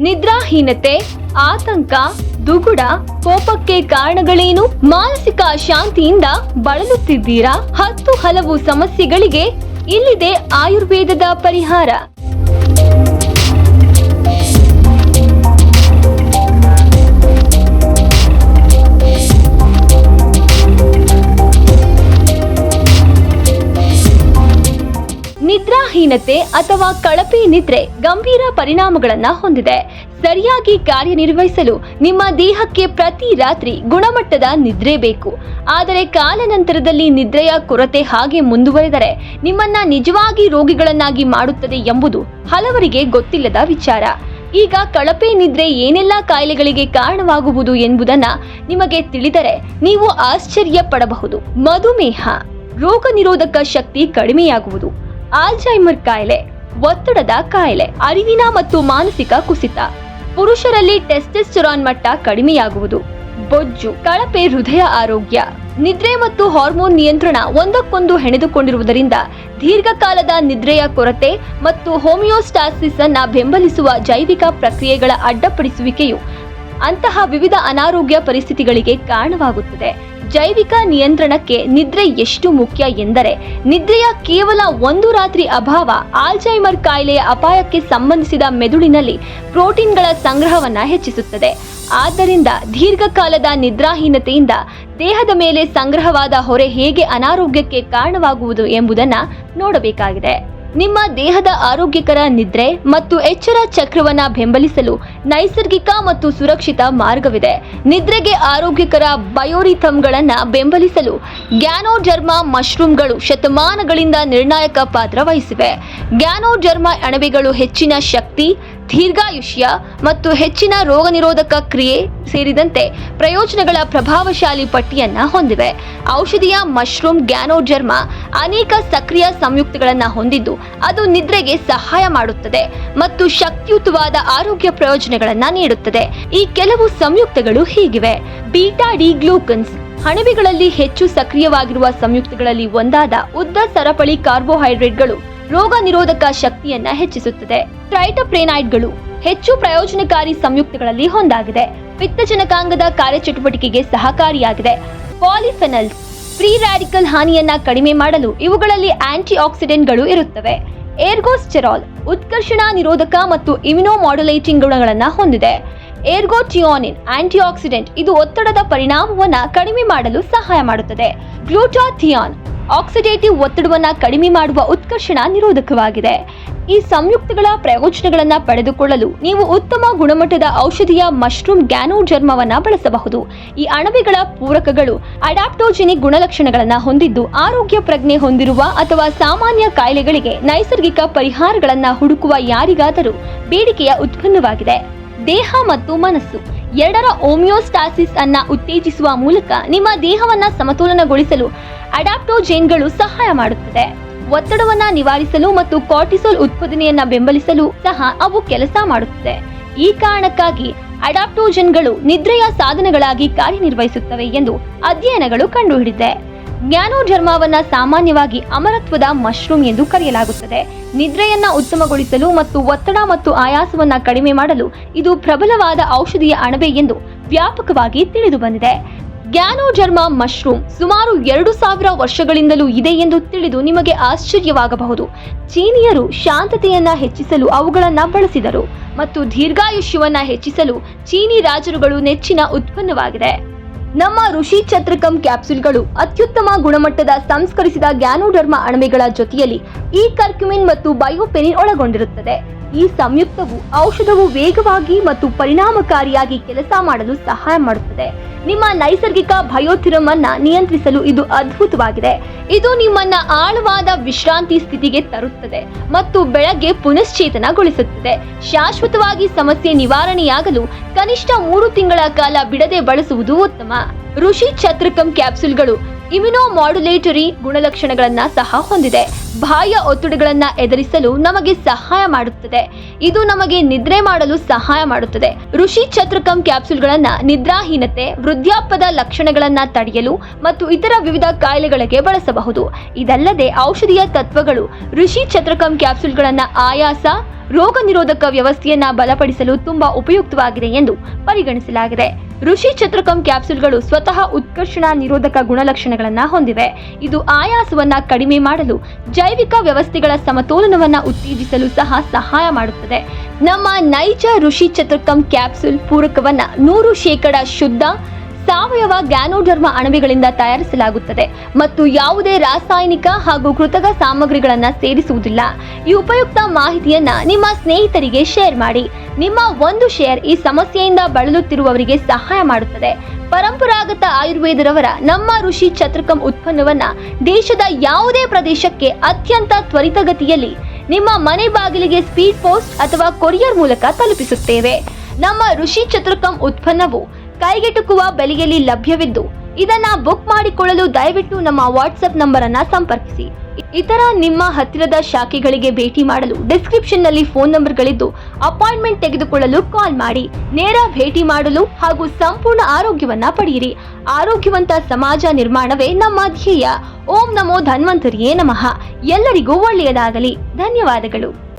ನಿದ್ರಾಹೀನತೆ, ಆತಂಕ, ದುಗುಡ, ಕೋಪಕ್ಕೆ ಕಾರಣಗಳೇನು? ಮಾನಸಿಕ ಅಶಾಂತಿಯಿಂದ ಬಳಲುತ್ತಿದ್ದೀರಾ? 10 ಹಲವು ಸಮಸ್ಯೆಗಳಿಗೆ ಇಲ್ಲಿದೆ ಆಯುರ್ವೇದದ ಪರಿಹಾರ. ನಿದ್ರಾಹೀನತೆ ಅಥವಾ ಕಳಪೆ ನಿದ್ರೆ ಗಂಭೀರ ಪರಿಣಾಮಗಳನ್ನ ಹೊಂದಿದೆ. ಸರಿಯಾಗಿ ಕಾರ್ಯನಿರ್ವಹಿಸಲು ನಿಮ್ಮ ದೇಹಕ್ಕೆ ಪ್ರತಿ ರಾತ್ರಿ ಗುಣಮಟ್ಟದ ನಿದ್ರೆ ಬೇಕು. ಆದರೆ ಕಾಲಾನಂತರದಲ್ಲಿ ನಿದ್ರೆಯ ಕೊರತೆ ಹಾಗೆ ಮುಂದುವರೆದರೆ ನಿಮ್ಮನ್ನ ನಿಜವಾಗಿ ರೋಗಿಗಳನ್ನಾಗಿ ಮಾಡುತ್ತದೆ ಎಂಬುದು ಹಲವರಿಗೆ ಗೊತ್ತಿಲ್ಲದ ವಿಚಾರ. ಈಗ ಕಳಪೆ ನಿದ್ರೆ ಏನೆಲ್ಲ ಕಾಯಿಲೆಗಳಿಗೆ ಕಾರಣವಾಗುವುದು ಎಂಬುದನ್ನ ನಿಮಗೆ ತಿಳಿದರೆ ನೀವು ಆಶ್ಚರ್ಯ ಪಡಬಹುದು. ಮಧುಮೇಹ, ರೋಗ ನಿರೋಧಕ ಶಕ್ತಿ ಕಡಿಮೆಯಾಗುವುದು, ಆಲ್ಝೈಮರ್ ಕಾಯಿಲೆ, ಒತ್ತಡದ ಕಾಯಿಲೆ, ಅರಿವಿನ ಮತ್ತು ಮಾನಸಿಕ ಕುಸಿತ, ಪುರುಷರಲ್ಲಿ ಟೆಸ್ಟೆಸ್ಟೆರಾನ್ ಮಟ್ಟ ಕಡಿಮೆಯಾಗುವುದು, ಬೊಜ್ಜು, ಕಳಪೆ ಹೃದಯ ಆರೋಗ್ಯ. ನಿದ್ರೆ ಮತ್ತು ಹಾರ್ಮೋನ್ ನಿಯಂತ್ರಣ ಒಂದಕ್ಕೊಂದು ಹೆಣೆದುಕೊಂಡಿರುವುದರಿಂದ ದೀರ್ಘಕಾಲದ ನಿದ್ರೆಯ ಕೊರತೆ ಮತ್ತು ಹೋಮಿಯೋಸ್ಟಾಸಿಸ್ ಅನ್ನ ಬೆಂಬಲಿಸುವ ಜೈವಿಕ ಪ್ರಕ್ರಿಯೆಗಳ ಅಡ್ಡಪಡಿಸುವಿಕೆಯು ಅಂತಹ ವಿವಿಧ ಅನಾರೋಗ್ಯ ಪರಿಸ್ಥಿತಿಗಳಿಗೆ ಕಾರಣವಾಗುತ್ತದೆ. ಜೈವಿಕ ನಿಯಂತ್ರಣಕ್ಕೆ ನಿದ್ರೆ ಎಷ್ಟು ಮುಖ್ಯ ಎಂದರೆ ನಿದ್ರೆಯ ಕೇವಲ 1 ರಾತ್ರಿ ಅಭಾವ ಆಲ್ಝೈಮರ್ ಕಾಯಿಲೆಯ ಅಪಾಯಕ್ಕೆ ಸಂಬಂಧಿಸಿದ ಮೆದುಳಿನಲ್ಲಿ ಪ್ರೋಟೀನ್ಗಳ ಸಂಗ್ರಹವನ್ನ ಹೆಚ್ಚಿಸುತ್ತದೆ. ಆದ್ದರಿಂದ ದೀರ್ಘಕಾಲದ ನಿದ್ರಾಹೀನತೆಯಿಂದ ದೇಹದ ಮೇಲೆ ಸಂಗ್ರಹವಾದ ಹೊರೆ ಹೇಗೆ ಅನಾರೋಗ್ಯಕ್ಕೆ ಕಾರಣವಾಗುವುದು ಎಂಬುದನ್ನ ನೋಡಬೇಕಾಗಿದೆ. ನಿಮ್ಮ ದೇಹದ ಆರೋಗ್ಯಕರ ನಿದ್ರೆ ಮತ್ತು ಎಚ್ಚರ ಚಕ್ರವನ್ನ ಬೆಂಬಲಿಸಲು ನೈಸರ್ಗಿಕ ಮತ್ತು ಸುರಕ್ಷಿತ ಮಾರ್ಗವಿದೆ. ನಿದ್ರೆಗೆ ಆರೋಗ್ಯಕರ ಬಯೋರಿಥಮ್ಗಳನ್ನ ಬೆಂಬಲಿಸಲು ಗ್ಯಾನೋಡರ್ಮಾ ಮಶ್ರೂಮ್ಗಳು ಶತಮಾನಗಳಿಂದ ನಿರ್ಣಾಯಕ ಪಾತ್ರ ವಹಿಸಿವೆ. ಗ್ಯಾನೋಡರ್ಮಾ ಅಣಬೆಗಳು ಹೆಚ್ಚಿನ ಶಕ್ತಿ, ದೀರ್ಘಾಯುಷ್ಯ ಮತ್ತು ಹೆಚ್ಚಿನ ರೋಗ ನಿರೋಧಕ ಕ್ರಿಯೆ ಸೇರಿದಂತೆ ಪ್ರಯೋಜನಗಳ ಪ್ರಭಾವಶಾಲಿ ಪಟ್ಟಿಯನ್ನ ಹೊಂದಿವೆ. ಔಷಧೀಯ ಮಶ್ರೂಮ್ ಗ್ಯಾನೋಡರ್ಮಾ ಅನೇಕ ಸಕ್ರಿಯ ಸಂಯುಕ್ತಗಳನ್ನು ಹೊಂದಿದ್ದು ಅದು ನಿದ್ರೆಗೆ ಸಹಾಯ ಮಾಡುತ್ತದೆ ಮತ್ತು ಶಕ್ತಿಯುತವಾದ ಆರೋಗ್ಯ ಪ್ರಯೋಜನಗಳನ್ನ ನೀಡುತ್ತದೆ. ಈ ಕೆಲವು ಸಂಯುಕ್ತಗಳು ಹೀಗಿವೆ: ಬೀಟಾ ಡಿ ಗ್ಲೂಕನ್ಸ್, ಅಣಬೆಗಳಲ್ಲಿ ಹೆಚ್ಚು ಸಕ್ರಿಯವಾಗಿರುವ ಸಂಯುಕ್ತಗಳಲ್ಲಿ ಒಂದಾದ ಉದ್ದ ಸರಪಳಿ ಕಾರ್ಬೋಹೈಡ್ರೇಟ್ಗಳು ರೋಗ ನಿರೋಧಕ ಶಕ್ತಿಯನ್ನ ಹೆಚ್ಚಿಸುತ್ತದೆ. ಟ್ರೈಟೋಪ್ರೇನಾಯ್ಡ್ಗಳು ಹೆಚ್ಚು ಪ್ರಯೋಜನಕಾರಿ ಸಂಯುಕ್ತಗಳಲ್ಲಿ ಒಂದಾಗಿದೆ, ಪಿತ್ತಜನಕಾಂಗದ ಕಾರ್ಯಚಟುವಟಿಕೆಗೆ ಸಹಕಾರಿಯಾಗಿದೆ. ಪಾಲಿಫೆನಲ್ಸ್ ಫ್ರೀ ರಾಡಿಕಲ್ ಹಾನಿಯನ್ನ ಕಡಿಮೆ ಮಾಡಲು ಇವುಗಳಲ್ಲಿ ಆಂಟಿ ಆಕ್ಸಿಡೆಂಟ್ಗಳು ಇರುತ್ತವೆ. ಏರ್ಗೋಸ್ಟೆರಾಲ್ ಉತ್ಕರ್ಷಣ ನಿರೋಧಕ ಮತ್ತು ಇಮ್ಯುನೋಮಾಡ್ಯುಲೇಟಿಂಗ್ ಗುಣಗಳನ್ನು ಹೊಂದಿದೆ. ಏರ್ಗೋಟಿಯೋನಿನ್ ಆಂಟಿ ಆಕ್ಸಿಡೆಂಟ್, ಇದು ಒತ್ತಡದ ಪರಿಣಾಮವನ್ನ ಕಡಿಮೆ ಮಾಡಲು ಸಹಾಯ ಮಾಡುತ್ತದೆ. ಗ್ಲೂಟಾಥಿಯಾನ್ ಆಕ್ಸಿಡೇಟಿವ್ ಒತ್ತಡವನ್ನ ಕಡಿಮೆ ಮಾಡುವ ಉತ್ಕರ್ಷಣ ನಿರೋಧಕವಾಗಿದೆ. ಈ ಸಂಯುಕ್ತಗಳ ಪ್ರಯೋಜನಗಳನ್ನ ಪಡೆದುಕೊಳ್ಳಲು ನೀವು ಉತ್ತಮ ಗುಣಮಟ್ಟದ ಔಷಧೀಯ ಮಶ್ರೂಮ್ ಗ್ಯಾನೋಡರ್ಮಾವನ್ನ ಬಳಸಬಹುದು. ಈ ಅಣಬೆಗಳ ಪೂರಕಗಳು ಅಡಾಪ್ಟೋಜೆನಿಕ್ ಗುಣಲಕ್ಷಣಗಳನ್ನ ಹೊಂದಿದ್ದು ಆರೋಗ್ಯ ಪ್ರಜ್ಞೆ ಹೊಂದಿರುವ ಅಥವಾ ಸಾಮಾನ್ಯ ಕಾಯಿಲೆಗಳಿಗೆ ನೈಸರ್ಗಿಕ ಪರಿಹಾರಗಳನ್ನ ಹುಡುಕುವ ಯಾರಿಗಾದರೂ ಬೇಡಿಕೆಯ ಉತ್ಪನ್ನವಾಗಿದೆ. ದೇಹ ಮತ್ತು ಮನಸ್ಸು ಎರಡರ ಹೋಮಿಯೋಸ್ಟಾಸಿಸ್ ಅನ್ನ ಉತ್ತೇಜಿಸುವ ಮೂಲಕ ನಿಮ್ಮ ದೇಹವನ್ನ ಸಮತೋಲನಗೊಳಿಸಲು ಅಡಾಪ್ಟೋಜೆನ್ಗಳು ಸಹಾಯ ಮಾಡುತ್ತದೆ. ಒತ್ತಡವನ್ನ ನಿವಾರಿಸಲು ಮತ್ತು ಕಾರ್ಟಿಸೋಲ್ ಉತ್ಪಾದನೆಯನ್ನ ಬೆಂಬಲಿಸಲು ಸಹ ಅವು ಕೆಲಸ ಮಾಡುತ್ತದೆ. ಈ ಕಾರಣಕ್ಕಾಗಿ ಅಡಾಪ್ಟೋಜೆನ್ಗಳು ನಿದ್ರೆಯ ಸಾಧನಗಳಾಗಿ ಕಾರ್ಯನಿರ್ವಹಿಸುತ್ತವೆ ಎಂದು ಅಧ್ಯಯನಗಳು ಕಂಡುಹಿಡಿದಿದೆ. ಗ್ಯಾನೋಡರ್ಮಾವನ್ನ ಸಾಮಾನ್ಯವಾಗಿ ಅಮರತ್ವದ ಮಶ್ರೂಮ್ ಎಂದು ಕರೆಯಲಾಗುತ್ತದೆ. ನಿದ್ರೆಯನ್ನ ಉತ್ತಮಗೊಳಿಸಲು ಮತ್ತು ಒತ್ತಡ ಮತ್ತು ಆಯಾಸವನ್ನ ಕಡಿಮೆ ಮಾಡಲು ಇದು ಪ್ರಬಲವಾದ ಔಷಧೀಯ ಅಣಬೆ ಎಂದು ವ್ಯಾಪಕವಾಗಿ ತಿಳಿದು ಬಂದಿದೆ. ಗ್ಯಾನೋಡರ್ಮಾ ಮಶ್ರೂಮ್ ಸುಮಾರು 2000 ವರ್ಷಗಳಿಂದಲೂ ಇದೆ ಎಂದು ತಿಳಿದು ನಿಮಗೆ ಆಶ್ಚರ್ಯವಾಗಬಹುದು. ಚೀನಿಯರು ಶಾಂತತೆಯನ್ನ ಹೆಚ್ಚಿಸಲು ಅವುಗಳನ್ನ ಬಳಸಿದರು ಮತ್ತು ದೀರ್ಘಾಯುಷ್ಯವನ್ನ ಹೆಚ್ಚಿಸಲು ಚೀನಿ ರಾಜರುಗಳು ನೆಚ್ಚಿನ ಉತ್ಪನ್ನವಾಗಿದೆ. ನಮ್ಮ ಋಷಿ ಚತ್ರಕಂ ಕ್ಯಾಪ್ಸೂಲ್ಗಳು ಅತ್ಯುತ್ತಮ ಗುಣಮಟ್ಟದ ಸಂಸ್ಕರಿಸಿದ ಗ್ಯಾನೋಡರ್ಮಾ ಅಣಬೆಗಳ ಜೊತೆಯಲ್ಲಿ ಈ ಕರ್ಕ್ಯುಮಿನ್ ಮತ್ತು ಬಯೋಪೆನಿನ್ ಒಳಗೊಂಡಿರುತ್ತದೆ. ಈ ಸಂಯುಕ್ತವು ಔಷಧವು ವೇಗವಾಗಿ ಮತ್ತು ಪರಿಣಾಮಕಾರಿಯಾಗಿ ಕೆಲಸ ಮಾಡಲು ಸಹಾಯ ಮಾಡುತ್ತದೆ. ನಿಮ್ಮ ನೈಸರ್ಗಿಕ ಬಯೋಥಿರಮ್ ಅನ್ನ ನಿಯಂತ್ರಿಸಲು ಇದು ಅದ್ಭುತವಾಗಿದೆ. ಇದು ನಿಮ್ಮನ್ನ ಆಳವಾದ ವಿಶ್ರಾಂತಿ ಸ್ಥಿತಿಗೆ ತರುತ್ತದೆ ಮತ್ತು ಬೆಳಗ್ಗೆ ಪುನಶ್ಚೇತನಗೊಳಿಸುತ್ತದೆ. ಶಾಶ್ವತವಾಗಿ ಸಮಸ್ಯೆ ನಿವಾರಣೆಯಾಗಲು ಕನಿಷ್ಠ 3 ತಿಂಗಳ ಕಾಲ ಬಿಡದೆ ಬಳಸುವುದು ಉತ್ತಮ. ಋಷಿ ಚತ್ರಕಂ ಕ್ಯಾಪ್ಸೂಲ್ಗಳು ಇಮ್ಯುನೋಮಾಡ್ಯುಲೇಟರಿ ಗುಣಲಕ್ಷಣಗಳನ್ನ ಸಹ ಹೊಂದಿದೆ. ಬಾಹ್ಯ ಒತ್ತಡಗಳನ್ನ ಎದುರಿಸಲು ನಮಗೆ ಸಹಾಯ ಮಾಡುತ್ತದೆ. ಇದು ನಮಗೆ ನಿದ್ರೆ ಮಾಡಲು ಸಹಾಯ ಮಾಡುತ್ತದೆ. ಋಷಿ ಚತುರ್ಕಂ ಕ್ಯಾಪ್ಸೂಲ್ಗಳನ್ನ ನಿದ್ರಾಹೀನತೆ, ವೃದ್ಧಾಪ್ಯದ ಲಕ್ಷಣಗಳನ್ನ ತಡೆಯಲು ಮತ್ತು ಇತರ ವಿವಿಧ ಕಾಯಿಲೆಗಳಿಗೆ ಬಳಸಬಹುದು. ಇದಲ್ಲದೆ ಔಷಧೀಯ ತತ್ವಗಳು ಋಷಿ ಚತುರ್ಕಂ ಕ್ಯಾಪ್ಸೂಲ್ಗಳನ್ನ ಆಯಾಸ, ರೋಗ ನಿರೋಧಕ ವ್ಯವಸ್ಥೆಯನ್ನ ಬಲಪಡಿಸಲು ತುಂಬಾ ಉಪಯುಕ್ತವಾಗಿದೆ ಎಂದು ಪರಿಗಣಿಸಲಾಗಿದೆ. ಋಷಿ ಚತುರ್ಕಂ ಕ್ಯಾಪ್ಸೂಲ್ಗಳು ಸ್ವತಃ ಉತ್ಕರ್ಷಣ ನಿರೋಧಕ ಗುಣಲಕ್ಷಣಗಳನ್ನ ಹೊಂದಿವೆ. ಇದು ಆಯಾಸವನ್ನ ಕಡಿಮೆ ಮಾಡಲು, ಜೈವಿಕ ವ್ಯವಸ್ಥೆಗಳ ಸಮತೋಲನವನ್ನ ಉತ್ತೇಜಿಸಲು ಸಹ ಸಹಾಯ ಮಾಡುತ್ತದೆ. ನಮ್ಮ ನೈಜ ಋಷಿ ಚತುರ್ಕಂ ಕ್ಯಾಪ್ಸೂಲ್ ಪೂರಕವನ್ನ 100% ಶುದ್ಧ ಸಾವಯವ ಗ್ಯಾನೋಡರ್ಮ ಅಣಬೆಗಳಿಂದ ತಯಾರಿಸಲಾಗುತ್ತದೆ ಮತ್ತು ಯಾವುದೇ ರಾಸಾಯನಿಕ ಹಾಗೂ ಕೃತಕ ಸಾಮಗ್ರಿಗಳನ್ನ ಸೇರಿಸುವುದಿಲ್ಲ. ಈ ಉಪಯುಕ್ತ ಮಾಹಿತಿಯನ್ನ ನಿಮ್ಮ ಸ್ನೇಹಿತರಿಗೆ ಶೇರ್ ಮಾಡಿ. ನಿಮ್ಮ ಒಂದು ಶೇರ್ ಈ ಸಮಸ್ಯೆಯಿಂದ ಬಳಲುತ್ತಿರುವವರಿಗೆ ಸಹಾಯ ಮಾಡುತ್ತದೆ. ಪರಂಪರಾಗತ ಆಯುರ್ವೇದರವರ ನಮ್ಮ ಋಷಿ ಚತುರ್ಕಂ ಉತ್ಪನ್ನವನ್ನ ದೇಶದ ಯಾವುದೇ ಪ್ರದೇಶಕ್ಕೆ ಅತ್ಯಂತ ತ್ವರಿತಗತಿಯಲ್ಲಿ ನಿಮ್ಮ ಮನೆ ಬಾಗಿಲಿಗೆ ಸ್ಪೀಡ್ ಪೋಸ್ಟ್ ಅಥವಾ ಕೊರಿಯರ್ ಮೂಲಕ ತಲುಪಿಸುತ್ತೇವೆ. ನಮ್ಮ ಋಷಿ ಚತುರ್ಕಂ ಉತ್ಪನ್ನವು ಕೈಗೆಟುಕುವ ಬೆಲೆಯಲ್ಲಿ ಲಭ್ಯವಿದ್ದು, ಇದನ್ನ ಬುಕ್ ಮಾಡಿಕೊಳ್ಳಲು ದಯವಿಟ್ಟು ನಮ್ಮ ವಾಟ್ಸ್ಆಪ್ ನಂಬರ್ ಅನ್ನ ಸಂಪರ್ಕಿಸಿ. ಇತರ ನಿಮ್ಮ ಹತ್ತಿರದ ಶಾಖೆಗಳಿಗೆ ಭೇಟಿ ಮಾಡಲು ಡಿಸ್ಕ್ರಿಪ್ಷನ್ ನಲ್ಲಿ ಫೋನ್ ನಂಬರ್ಗಳಿದ್ದು, ಅಪಾಯಿಂಟ್ಮೆಂಟ್ ತೆಗೆದುಕೊಳ್ಳಲು ಕಾಲ್ ಮಾಡಿ. ನೇರ ಭೇಟಿ ಮಾಡಲು ಹಾಗೂ ಸಂಪೂರ್ಣ ಆರೋಗ್ಯವನ್ನ ಪಡೆಯಿರಿ. ಆರೋಗ್ಯವಂತ ಸಮಾಜ ನಿರ್ಮಾಣವೇ ನಮ್ಮ ಧ್ಯೇಯ. ಓಂ ನಮೋ ಧನ್ವಂತರಿಯೇ ನಮಃ. ಎಲ್ಲರಿಗೂ ಒಳ್ಳೆಯದಾಗಲಿ. ಧನ್ಯವಾದಗಳು.